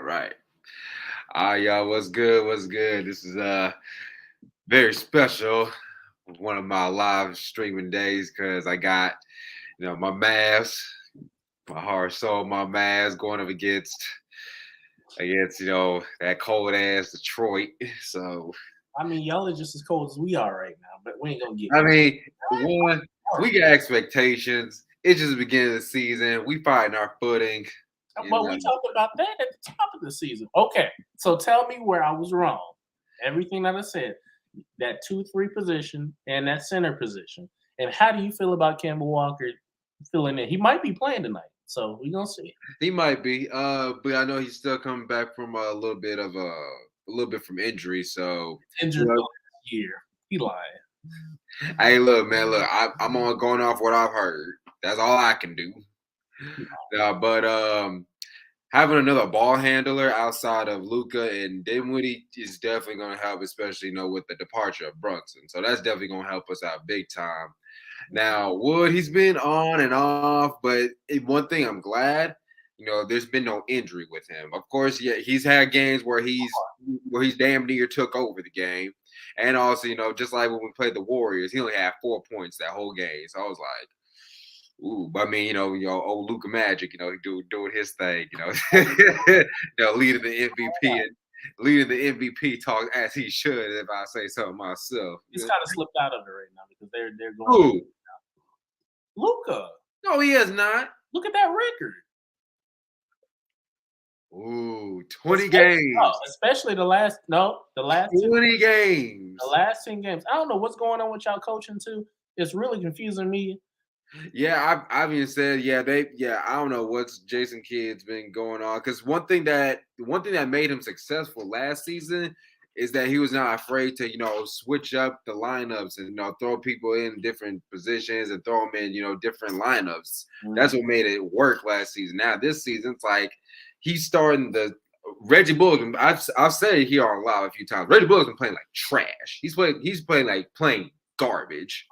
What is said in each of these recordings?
right. Y'all, what's good? What's good? This is very special. One of my live streaming days because I got, my MAVS, my heart, soul, my MAVS going up against that cold ass Detroit. So I mean, y'all are just as cold as we are right now, but we ain't gonna get. I mean, one, we got expectations. It's just the beginning of the season. We fighting our footing. But we talked about that at the top of the season. Okay, so tell me where I was wrong. Everything that I said, that 2-3 position and that center position, and how do you feel about Campbell Walker filling in? He might be playing tonight, so we're gonna see. He might be, but I know he's still coming back from a little bit from injury. So Injured last year, he lied. Hey, look, man, I'm on going off what I've heard. That's all I can do. But having another ball handler outside of Luka and Dinwiddie is definitely going to help, especially with the departure of Brunson. So that's definitely going to help us out big time. Now, Wood, he's been on and off, but one thing I'm glad, there's been no injury with him. Of course, yeah, he's had games where he's damn near took over the game. And also, just like when we played the Warriors, he only had 4 points that whole game. So I was like, ooh, but I mean, old Luka Magic, he doing his thing, leading the MVP talk as he should, if I say so myself. He's kind of slipped out of it right now because they're going. Luka. No, he has not. Look at that record. Ooh, 20 games. Especially the last 20 games. The last 10 games. I don't know what's going on with y'all coaching too. It's really confusing me. Yeah, I've even said, I don't know what's Jason Kidd's been going on. Because one thing that made him successful last season is that he was not afraid to, switch up the lineups and, throw people in different positions and throw them in, different lineups. Mm-hmm. That's what made it work last season. Now, this season, it's like he's starting Reggie Bullock. I've said it here on live a few times. Reggie Bullock's been playing like trash. He's playing like plain garbage.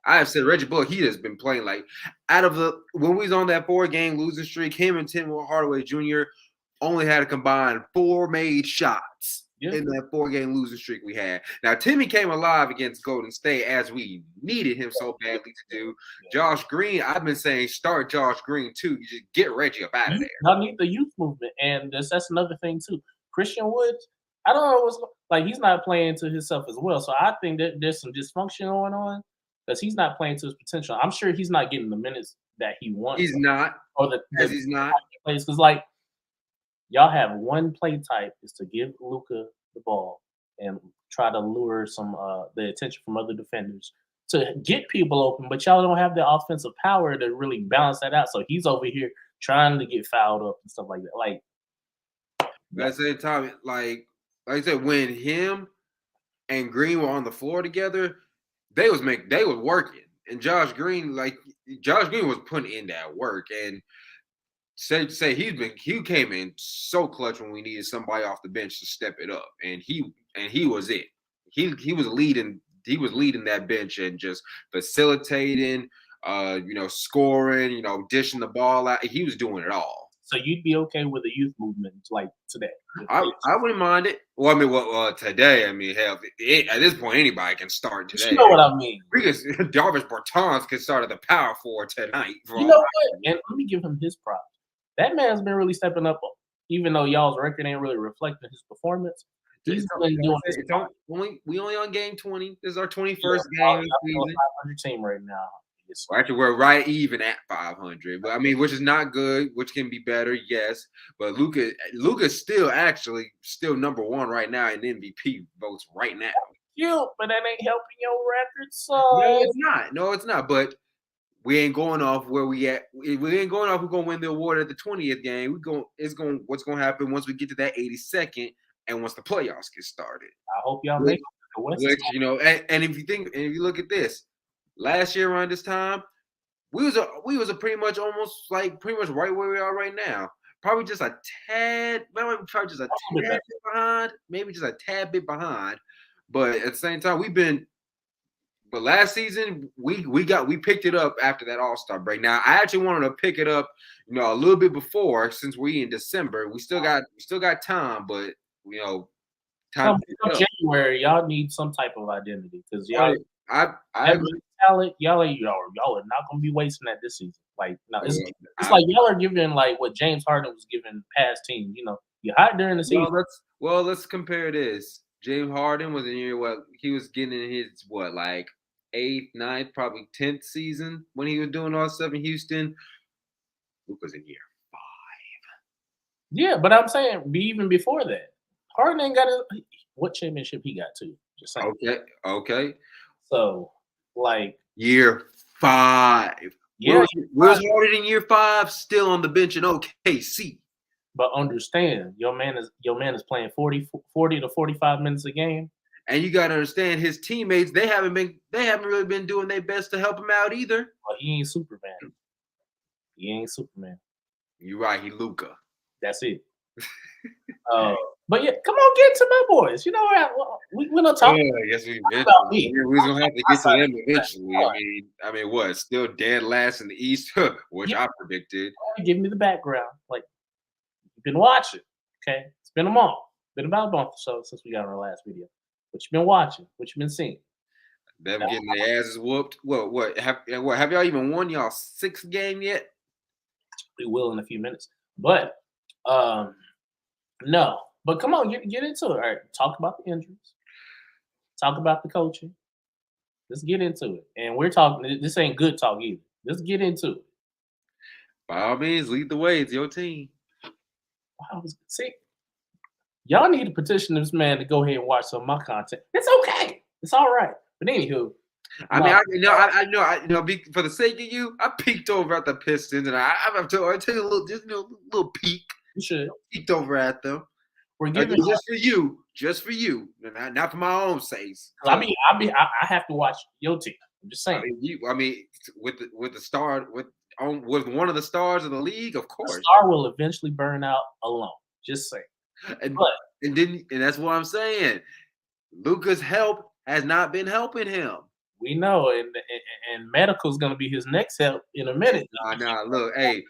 I have said Reggie Bullock, he has been playing like when we was on that 4-game losing streak, him and Tim Hardaway Jr. only had a combined 4 made shots in that 4-game losing streak we had. Now, Timmy came alive against Golden State as we needed him so badly to do. Josh Green, I've been saying start Josh Green too. You just get Reggie up out of there. I need the youth movement, and that's another thing too. Christian Woods, I don't know what's like. He's not playing to himself as well, so I think that there's some dysfunction going on because he's not playing to his potential. I'm sure he's not getting the minutes that he wants. He's not. He's not. Because like y'all have one play type is to give Luka the ball and try to lure some the attention from other defenders to get people open, but y'all don't have the offensive power to really balance that out. So he's over here trying to get fouled up and stuff like that. Like at the same time, like I said, when him and Green were on the floor together, they was working. And Josh Green was putting in that work. And say he came in so clutch when we needed somebody off the bench to step it up. And he was it. He was leading that bench and just facilitating, scoring, dishing the ball out. He was doing it all. So you'd be okay with a youth movement like today? I wouldn't mind it. Well, I mean, today, I mean, hell, at this point, anybody can start today. You know what I mean? Jarvis Bertans can start at the power forward tonight. You know what? And let me give him his props. That man's been really stepping up, even though y'all's record ain't really reflecting his performance. He's been doing his we only on game 20. This is our 21st game. 500 team right now. Well, actually, we're right even at 500, but I mean, which is not good, which can be better, yes. But Luka's still number 1 right now in MVP votes right now. Yeah, but that ain't helping your record. So No, it's not. But we ain't going off where we at. We ain't going off. We're gonna win the award at the 20th game. What's gonna happen once we get to that 82nd and once the playoffs get started. I hope y'all make it. And if you look at this. Last year around this time, we was a pretty much right where we are right now. Probably just a tad, bit behind, maybe just a tad bit behind. But at the same time, we've been But last season we picked it up after that All-Star break. Now I actually wanted to pick it up, a little bit before, since we in December. We still got time, but time Come, to pick come it up. January, y'all need some type of identity because y'all I that agree. talent, y'all are not gonna be wasting that this season. Like, no, it's I, like y'all are giving like what James Harden was giving past teams. You hot during the season. let's compare this. James Harden was in year what? He was getting in his what, like eighth, ninth, probably 10th season when he was doing all stuff in Houston. Luke was in year 5. Yeah, but I'm saying even before that, Harden ain't got what championship he got to. Just saying. Okay. So, like, Year 5. yeah, Where's Harden in year 5? Still on the bench in OKC. but understand your man is playing 40 to 45 minutes a game. And you got to understand his teammates. They haven't really been doing their best to help him out either. But he ain't Superman. He ain't Superman. You're right. He Luka. That's it. But yeah, come on, get to my boys. We're not talking. Yeah, I guess we about me. We're gonna have to get to them eventually. I mean, what? Still dead last in the East, which I predicted. Give me the background. Like, you've been watching. Okay, it's been a month. Been about a month or so since we got our last video. What you been watching? What you been seeing? Them getting their asses whooped. What? Have y'all even won y'all 6th game yet? We will in a few minutes. But no. But come on, get into it. All right, talk about the injuries. Talk about the coaching. Let's get into it. And we're talking. This ain't good talk either. Let's get into it. By all means, lead the way. It's your team. See, y'all need to petition this man to go ahead and watch some of my content. It's okay. It's all right. But anywho, I know. For the sake of you, I peeked over at the Pistons, and I'll tell you a little peek. You should. Peeked over at them. We're giving just for you, not for my own sakes. I have to watch your team. I'm just saying. With the star with one of the stars of the league, of course. The star will eventually burn out alone. Just saying. And that's what I'm saying. Luka's help has not been helping him. We know, and medical's gonna be his next help in a minute. Nah. Look, hey.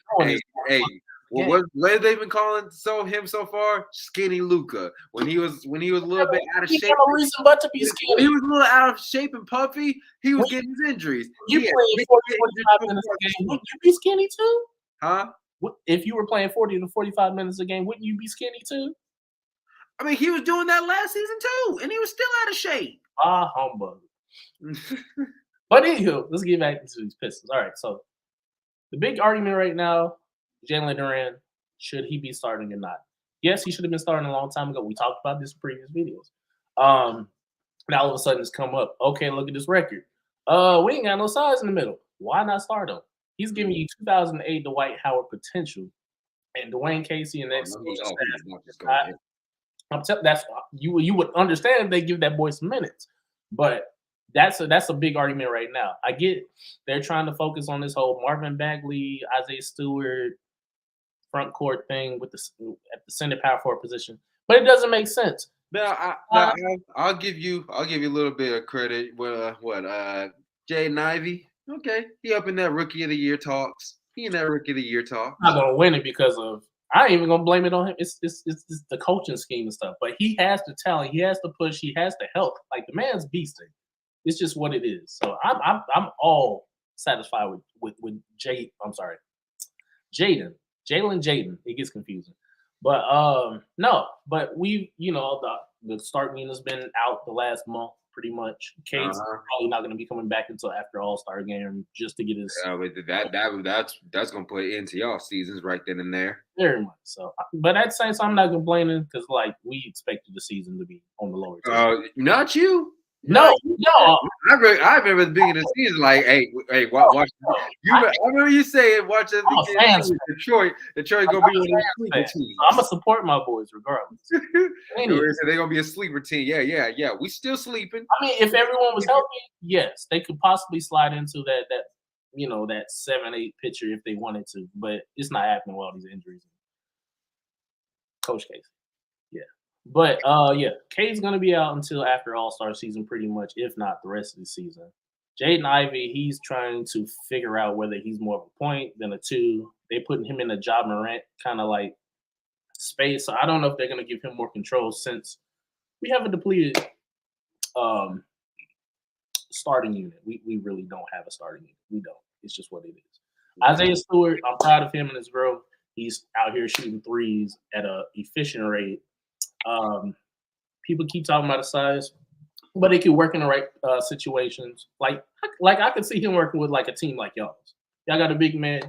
Well, what have they been calling him so far? Skinny Luka. When he was a little bit out of shape. No reason but to be skinny. He was a little out of shape and puffy. He was getting his injuries. You playing 40 to 45 minutes a game, wouldn't you be skinny too? Huh? If you were playing 40 to 45 minutes a game, wouldn't you be skinny too? I mean, he was doing that last season too, and he was still out of shape. Humbug. But anywho, let's get back into these Pistons. All right, so the big argument right now, Jalen Duran, should he be starting or not? Yes, he should have been starting a long time ago. We talked about this in previous videos. Now all of a sudden it's come up. Okay, look at this record. We ain't got no size in the middle. Why not start him? He's giving you 2008 Dwight Howard potential, and Dwayne Casey and that. That's you would understand if they give that boy some minutes, but that's a big argument right now. I get they're trying to focus on this whole Marvin Bagley, Isaiah Stewart front court thing at the center power forward position, but it doesn't make sense. Now, I'll give you a little bit of credit. Jaden Ivey? Okay, he up in that Rookie of the Year talks. He in that Rookie of the Year talk. I'm not gonna win it because of. I ain't even gonna blame it on him. It's the coaching scheme and stuff. But he has the talent. He has to push. He has to help. Like, the man's beasting. It's just what it is. So I'm all satisfied with Jay. I'm sorry, Jaden. It gets confusing. But no. But we the start mean has been out the last month pretty much. Cade's probably not going to be coming back until after All-Star game just to get his. That's going to put it into y'all seasons right then and there. Very much so. But at the same time, I'm not complaining because we expected the season to be on the lower tier. Not you. No. I remember the beginning of the season, like, hey, watch. I remember you saying, watch that. Detroit gonna be one of the sleeper teams. I'm gonna support my boys regardless. They're gonna be a sleeper team. Yeah. We still sleeping. I mean, if everyone was healthy, yes, they could possibly slide into that 7-8 picture if they wanted to, but it's not happening with all these injuries. Coach Casey. But Cade's gonna be out until after All-Star season, pretty much, if not the rest of the season. Jaden Ivey, he's trying to figure out whether he's more of a point than a two. They putting him in a Ja Morant kind of like space. So I don't know if they're going to give him more control since we have a depleted um, starting unit. We really don't have a starting unit. We don't. It's just what it is. Isaiah Stewart, I'm proud of him and his growth. He's out here shooting threes at an efficient rate. People keep talking about his size, but he can work in the right situations. Like I could see him working with like a team like y'all's. Y'all got a big man,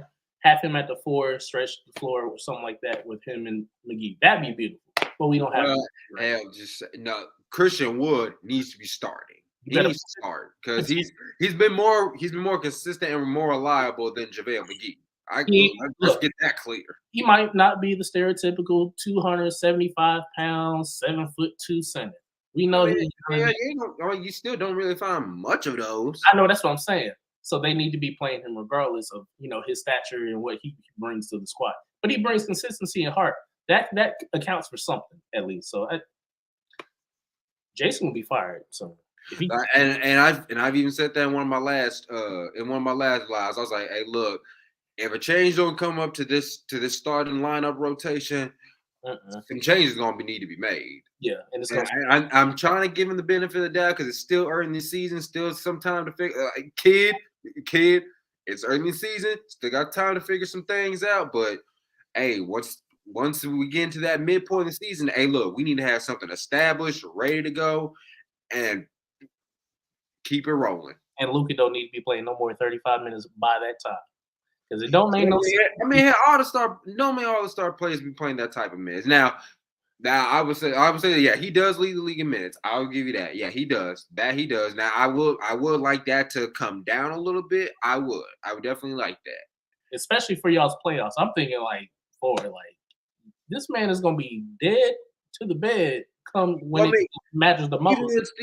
have him at the four, stretch the floor or something like that with him and McGee. That'd be beautiful. But we don't have. Hell, just no. Christian Wood needs to be starting. He needs to start because he's been more consistent and more reliable than JaVale McGee. Let's get that clear. He might not be the stereotypical 275 pounds, 7'2" center. We know you still don't really find much of those. I know, that's what I'm saying. So they need to be playing him regardless of his stature and what he brings to the squad. But he brings consistency and heart. That accounts for something at least. So Jason will be fired. So I've even said that in one of my last lives. I was like, hey, look, if a change don't come up to this starting lineup rotation, some changes gonna need to be made. Yeah, and I'm trying to give him the benefit of the doubt because it's still early in the season, still some time to figure. Kid, it's early in the season, still got time to figure some things out. But hey, once we get into that midpoint of the season, hey, look, we need to have something established, ready to go, and keep it rolling. And Luka don't need to be playing no more than 35 minutes by that time. Because it don't make no sense. I mean, all the star players be playing that type of minutes. Now I would say, yeah, he does lead the league in minutes. I'll give you that. Yeah, he does. That he does. Now I would like that to come down a little bit. I would definitely like that. Especially for y'all's playoffs. I'm thinking this man is gonna be dead to the bed come when it matters the most.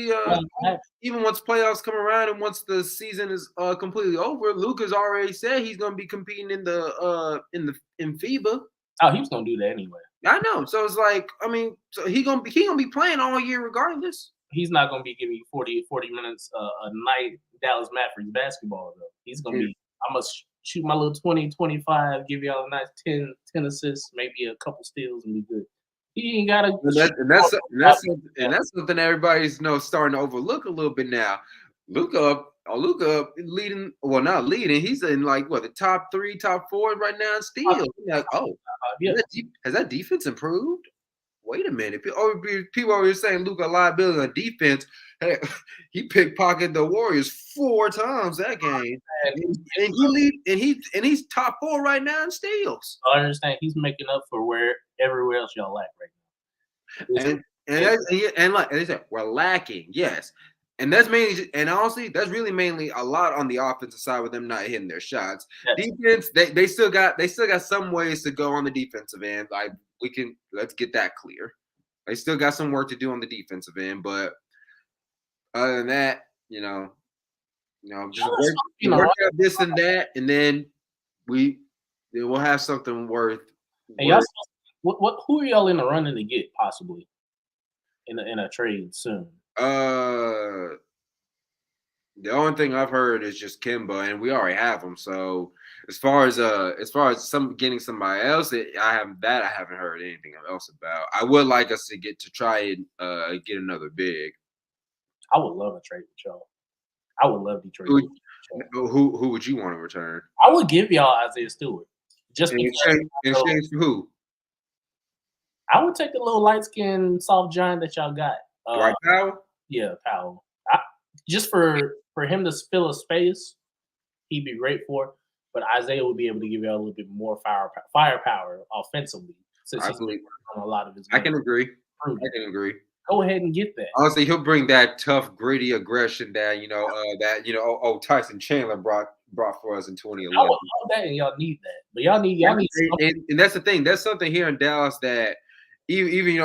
Even once playoffs come around and once the season is completely over, Luka's already said he's gonna be competing in FIBA. Oh, he was gonna do that anyway. I know. So it's like, I mean, so he gonna be playing all year regardless. He's not gonna be giving you 40 minutes a night Dallas Mavericks basketball though. He's gonna be. I'm gonna shoot my little 20, 25, give y'all a nice 10 assists, maybe a couple steals, and be good. He ain't got to. And that's something everybody's starting to overlook a little bit now. Luka leading, well, not leading. He's in the top 3, top 4 right now in steals. Has that defense improved? Wait a minute. People are saying Luka liability on defense. Hey, he pickpocketed the Warriors 4 times that game, and he's top 4 right now in steals. I understand he's making up for everywhere else y'all lack right now. And like they said, we're lacking, yes. And that's mainly, and honestly, that's really mainly a lot on the offensive side with them not hitting their shots. Yes. Defense, they still got some ways to go on the defensive end. Let's get that clear. They still got some work to do on the defensive end, but other than that, just work out this and that, and then we'll have something worth. And y'all, who are y'all in the running to get possibly in a trade soon? The only thing I've heard is just Kemba, and we already have him. So as far as getting somebody else, I haven't heard anything else about. I would like us to try and get another big. I would love a trade with y'all. I would love Detroit. Who would you want to return? I would give y'all Isaiah Stewart. Just in exchange for who? I would take the little light skinned soft giant that y'all got. Dwight Powell? Yeah, Powell. Just for him to fill a space, he'd be great for it. But Isaiah would be able to give y'all a little bit more firepower offensively. Since he's been on a lot of his games. I can agree. Go ahead and get that. Honestly, he'll bring that tough, gritty aggression that Tyson Chandler brought for us in 2011. I would love that, and y'all need that. But y'all need and that's the thing. That's something here in Dallas that even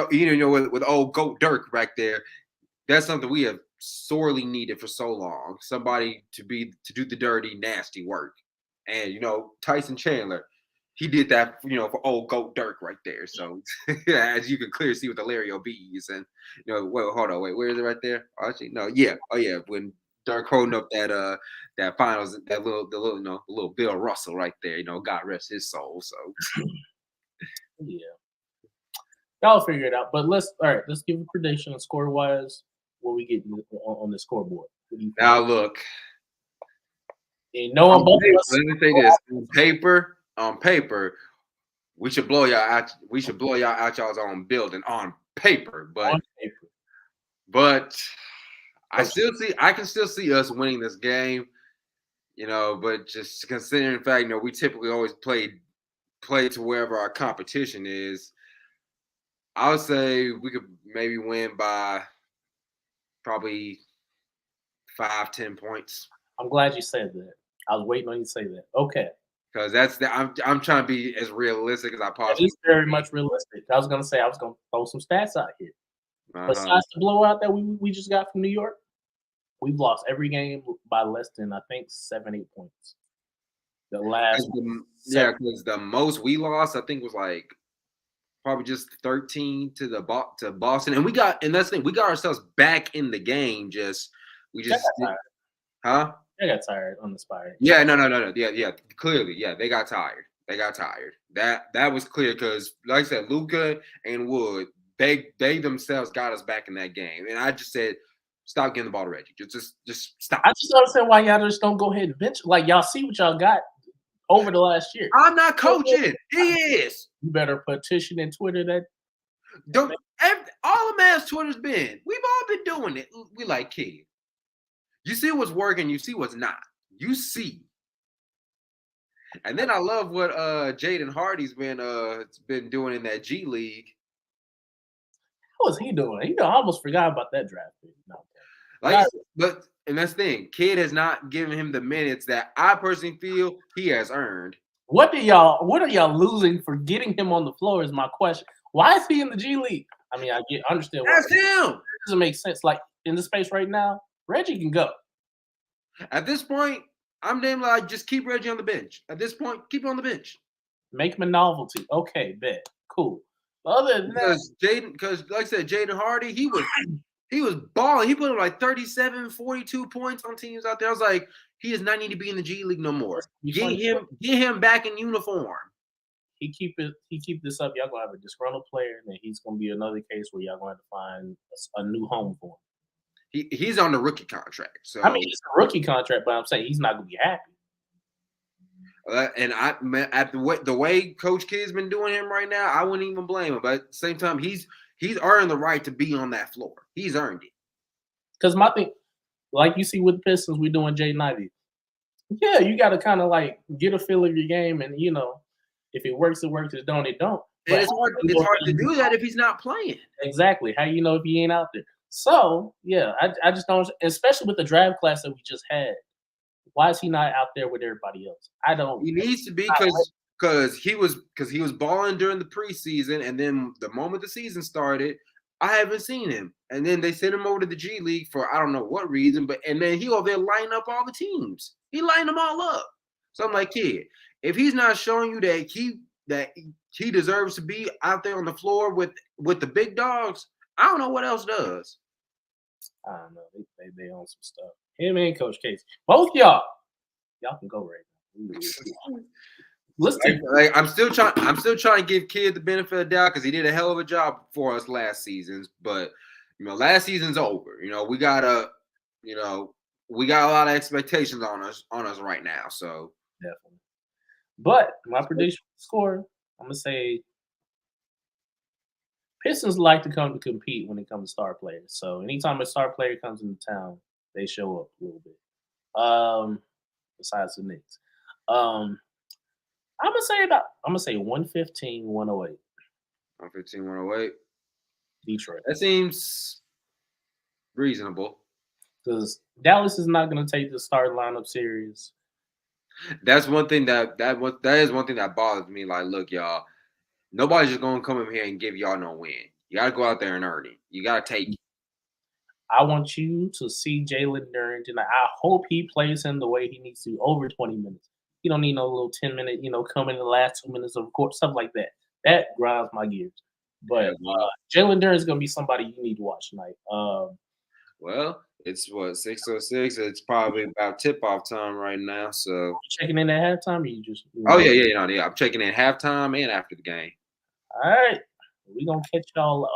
with old Goat Dirk back there, that's something we have sorely needed for so long. Somebody to do the dirty, nasty work. And Tyson Chandler, he did that, for old Goat Dirk right there. So as you can clearly see with the Larry O'B's and hold on, where is it right there? Actually, no, yeah, oh yeah, when start quoting up that finals, the little Bill Russell right there. God rest his soul. So Yeah. Y'all figure it out. But let's give a prediction score wise. What we get on the scoreboard. What do you think? now look. And knowing both of us, Let me say this: on paper, we should blow y'all out. We should blow y'all out y'all's own building on paper. But I can still see us winning this game. But just considering the fact, we typically always play to wherever our competition is. I would say we could maybe win by probably 5-10 points. I'm glad you said that. I was waiting on you to say that. Okay. Because I'm trying to be as realistic as I possibly. It's very much realistic. I was gonna throw some stats out here. Besides the blowout that we just got from New York, we've lost every game by less than I think 7-8 points. The last because the most we lost I think was like probably just 13 to Boston, and that's the thing, we got ourselves back in the game. Huh? They got tired on the spire. Yeah, no. Yeah. Clearly, yeah, they got tired. That was clear because, like I said, Luka and Wood, they themselves got us back in that game, and I just said, stop getting the ball to Reggie. Just stop. I just don't understand why y'all just don't go ahead and bench. Like y'all see what y'all got over the last year. I'm not coaching. He is. You better petition in Twitter that. All of MAVS Twitter's been. We've all been doing it. We like kids. You see what's working, you see what's not. You see. And then I love what Jaden Hardy's been doing in that G League. What was he doing? I almost forgot about that draft. No. And that's the thing. Kid has not given him the minutes that I personally feel he has earned. What are y'all losing for getting him on the floor is my question. Why is he in the G League? I mean, understand. That's him. It doesn't make sense. Like in the space right now, Reggie can go. At this point, I'm damn like just keep Reggie on the bench. At this point, keep him on the bench. Make him a novelty. Okay, bet. Cool. Other than because like I said, Jaden Hardy, he was balling. He put up like 37, 42 points on teams out there. I was like, he does not need to be in the G League no more. Get him back in uniform. He keep this up, y'all gonna have a disgruntled player, and then he's gonna be another case where y'all gonna have to find a new home for him. He's on the rookie contract. So I mean, it's a rookie contract, but I'm saying he's not gonna be happy. And at the way Coach Kid's been doing him right now, I wouldn't even blame him. But at the same time, he's earned the right to be on that floor. He's earned it. Because my thing, like you see with the Pistons, we doing Jaden Ivey. Yeah, you got to kind of like get a feel of your game, and if it works, it works. If it don't, it don't. And it's hard to do that if he's not playing. Exactly. How you know if he ain't out there? So yeah, I just don't, especially with the draft class that we just had. Why is he not out there with everybody else? I don't. He needs to be because he was balling during the preseason, and then the moment the season started, I haven't seen him. And then they sent him over to the G League for I don't know what reason, and then he over there lining up all the teams. He lined them all up. So I'm like, kid, if he's not showing you that he deserves to be out there on the floor with the big dogs, I don't know what else does. I don't know. They own some stuff. Him and Coach Casey. Both y'all can go right now. Listen, I'm still trying to give Kid the benefit of the doubt because he did a hell of a job for us last season. But last season's over. We got a lot of expectations on us right now. So definitely. But my prediction score, I'm gonna say Pistons like to come to compete when it comes to star players. So anytime a star player comes into town, they show up a little bit. Besides the Knicks. I'm gonna say 115, 108. 115, 108. Detroit. That seems reasonable. Because Dallas is not gonna take the start lineup serious. That's one thing that is one thing that bothers me. Like, look, y'all, nobody's just gonna come in here and give y'all no win. You gotta go out there and earn it. You gotta take it. I want you to see Jalen Duren tonight. I hope he plays him the way he needs to, over 20 minutes. You don't need no little 10-minute, come in the last 2 minutes of the court, stuff like that. That grinds my gears. But Jalen Duren is gonna be somebody you need to watch tonight. Well, it's what 6:06. It's probably about tip-off time right now. So, Checking in at halftime, or you just oh yeah, yeah. I'm checking in halftime and after the game. All right, we gonna catch y'all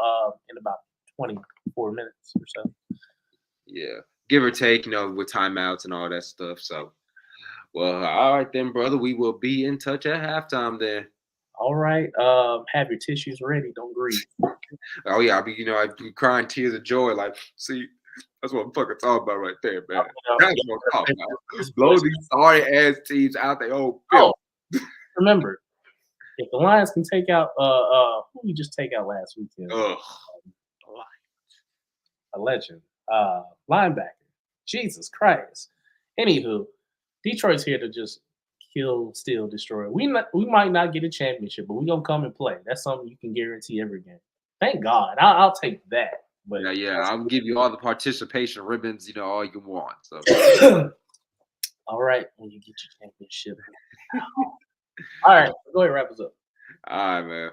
in about 24 minutes or so. Yeah, give or take, with timeouts and all that stuff. So, well, all right then, brother. We will be in touch at halftime then. All right, have your tissues ready. Don't grieve. Oh yeah, I'd be crying tears of joy. Like, see, that's what I'm fucking talking about right there, man. That's what I'm talking about. Blow these sorry ass teams out there. Oh, Bill. Remember, if the Lions can take out who we just take out last weekend? Ugh. A legend. Linebacker. Jesus Christ. Anywho, Detroit's here to just kill, steal, destroy. We might not get a championship, but we're gonna come and play. That's something you can guarantee every game. Thank God. I'll take that. But Yeah. I'm gonna give you all the participation ribbons, all you want. So all right, when you get your championship. All right, go ahead, wrap us up. all right, man.